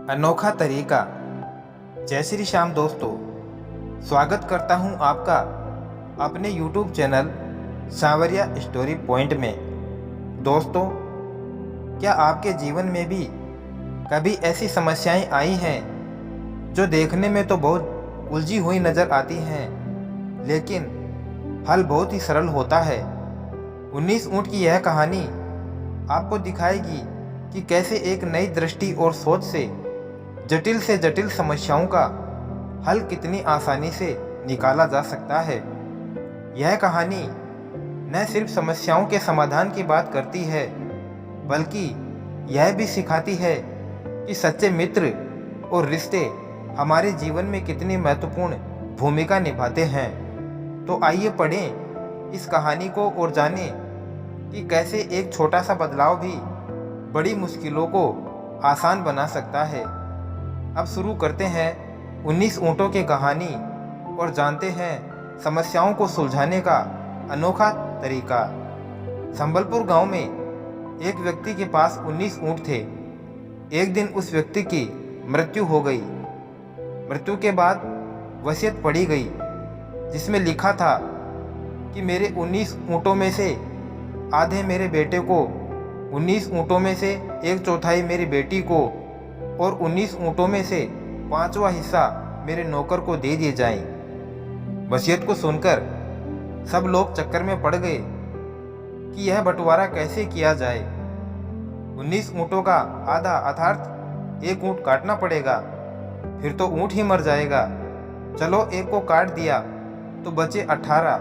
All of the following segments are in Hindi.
अनोखा तरीका। जय श्री श्याम दोस्तों, स्वागत करता हूं आपका अपने YouTube चैनल सांवरिया स्टोरी पॉइंट में। दोस्तों, क्या आपके जीवन में भी कभी ऐसी समस्याएं आई हैं जो देखने में तो बहुत उलझी हुई नज़र आती हैं, लेकिन हल बहुत ही सरल होता है। 19 ऊँट की यह कहानी आपको दिखाएगी कि कैसे एक नई दृष्टि और सोच से जटिल समस्याओं का हल कितनी आसानी से निकाला जा सकता है। यह कहानी न सिर्फ समस्याओं के समाधान की बात करती है, बल्कि यह भी सिखाती है कि सच्चे मित्र और रिश्ते हमारे जीवन में कितनी महत्वपूर्ण भूमिका निभाते हैं। तो आइए पढ़ें इस कहानी को और जानें कि कैसे एक छोटा सा बदलाव भी बड़ी मुश्किलों को आसान बना सकता है। अब शुरू करते हैं 19 ऊँटों की कहानी और जानते हैं समस्याओं को सुलझाने का अनोखा तरीका। संबलपुर गांव में एक व्यक्ति के पास 19 ऊँट थे। एक दिन उस व्यक्ति की मृत्यु हो गई। मृत्यु के बाद वसीयत पढ़ी गई, जिसमें लिखा था कि मेरे 19 ऊँटों में से आधे मेरे बेटे को, 19 ऊँटों में से 1/4 मेरी बेटी को और 19 ऊँटों में से 5वां हिस्सा मेरे नौकर को दे दिए जाएं। वसीयत को सुनकर सब लोग चक्कर में पड़ गए कि यह बंटवारा कैसे किया जाए। 19 ऊँटों का आधा अर्थात 1 ऊँट काटना पड़ेगा, फिर तो ऊँट ही मर जाएगा। चलो, एक को काट दिया तो बचे 18,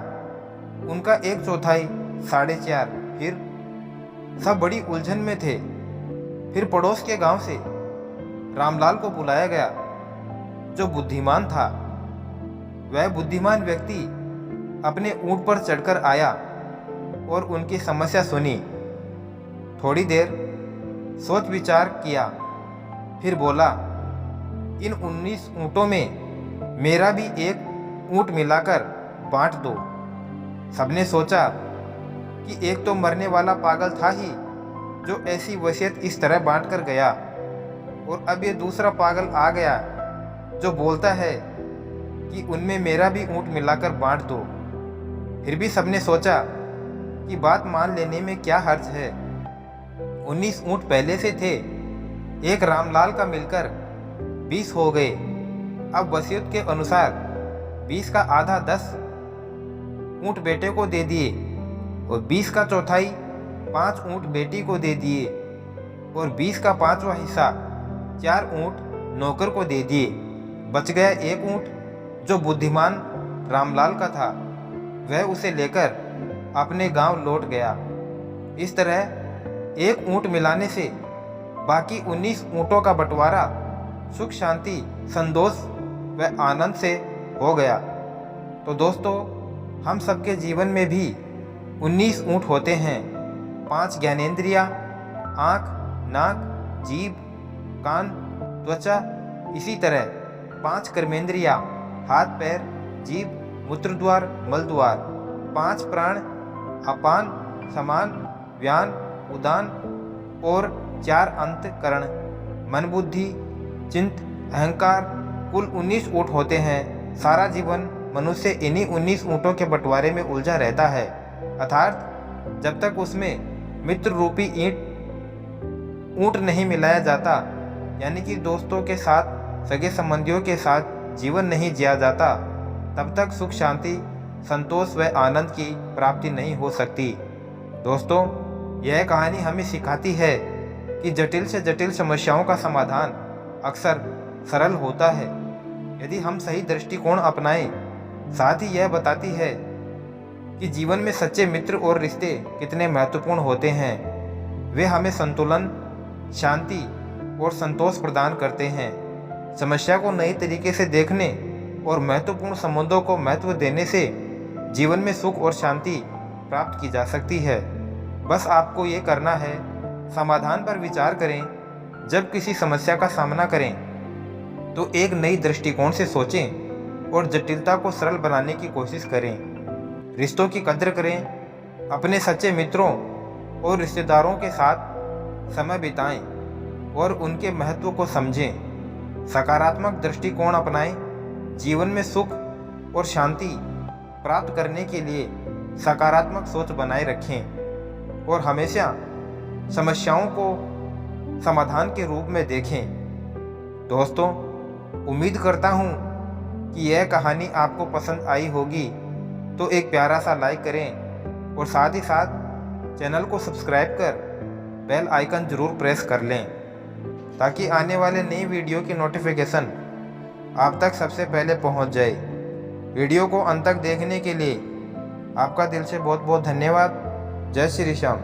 उनका 1/4 4.5। फिर सब बड़ी उलझन में थे। फिर पड़ोस के गांव से रामलाल को बुलाया गया, जो बुद्धिमान था। वह बुद्धिमान व्यक्ति अपने ऊँट पर चढ़कर आया और उनकी समस्या सुनी। थोड़ी देर सोच विचार किया, फिर बोला, इन 19 ऊँटों में मेरा भी 1 ऊँट मिलाकर बांट दो। सबने सोचा कि एक तो मरने वाला पागल था ही जो ऐसी वसीयत इस तरह बांट कर गया, और अब ये दूसरा पागल आ गया जो बोलता है कि उनमें मेरा भी ऊँट मिलाकर बांट दो। फिर भी सबने सोचा कि बात मान लेने में क्या हर्ज है। 19 ऊँट पहले से थे, एक रामलाल का मिलकर 20 हो गए। अब वसीयत के अनुसार 20 का आधा 10 ऊँट बेटे को दे दिए और 20 का चौथाई 5 ऊँट बेटी को दे दिए और 20 का 5वां हिस्सा 4 ऊँट नौकर को दे दिए। बच गया 1 ऊँट जो बुद्धिमान रामलाल का था। वह उसे लेकर अपने गांव लौट गया। इस तरह 1 ऊँट मिलाने से बाकी 19 ऊँटों का बंटवारा सुख शांति संतोष व आनंद से हो गया। तो दोस्तों, हम सबके जीवन में भी 19 ऊँट होते हैं। 5 ज्ञानेंद्रियाँ, आँख, नाक, जीभ, कान, त्वचा। इसी तरह 5 कर्मेंद्रियाँ, हाथ पैर, जीभ, मूत्रद्वार, मलद्वार। 5 प्राण, अपान, समान, व्यान, उदान और 4 अंतःकरण, मन, बुद्धि, चित्त, अहंकार। कुल 19 ऊँट होते हैं। सारा जीवन मनुष्य इन्हीं 19 ऊँटों के बंटवारे में उलझा रहता है, अर्थात जब तक उसमें मित्र रूपी ऊँट नहीं मिलाया जाता, यानी कि दोस्तों के साथ, सगे संबंधियों के साथ जीवन नहीं जिया जाता, तब तक सुख शांति संतोष व आनंद की प्राप्ति नहीं हो सकती। दोस्तों, यह कहानी हमें सिखाती है कि जटिल से जटिल समस्याओं का समाधान अक्सर सरल होता है यदि हम सही दृष्टिकोण अपनाएं। साथ ही यह बताती है कि जीवन में सच्चे मित्र और रिश्ते कितने महत्वपूर्ण होते हैं। वे हमें संतुलन, शांति और संतोष प्रदान करते हैं। समस्या को नए तरीके से देखने और महत्वपूर्ण संबंधों को महत्व देने से जीवन में सुख और शांति प्राप्त की जा सकती है। बस आपको ये करना है, समाधान पर विचार करें। जब किसी समस्या का सामना करें तो एक नई दृष्टिकोण से सोचें और जटिलता को सरल बनाने की कोशिश करें। रिश्तों की कद्र करें, अपने सच्चे मित्रों और रिश्तेदारों के साथ समय बिताएं और उनके महत्व को समझें। सकारात्मक दृष्टिकोण अपनाएं, जीवन में सुख और शांति प्राप्त करने के लिए सकारात्मक सोच बनाए रखें और हमेशा समस्याओं को समाधान के रूप में देखें। दोस्तों, उम्मीद करता हूँ कि यह कहानी आपको पसंद आई होगी, तो एक प्यारा सा लाइक करें और साथ ही साथ चैनल को सब्सक्राइब कर बेल आइकन ज़रूर प्रेस कर लें, ताकि आने वाले नई वीडियो की नोटिफिकेशन आप तक सबसे पहले पहुंच जाए। वीडियो को अंत तक देखने के लिए आपका दिल से बहुत बहुत धन्यवाद। जय श्री श्याम।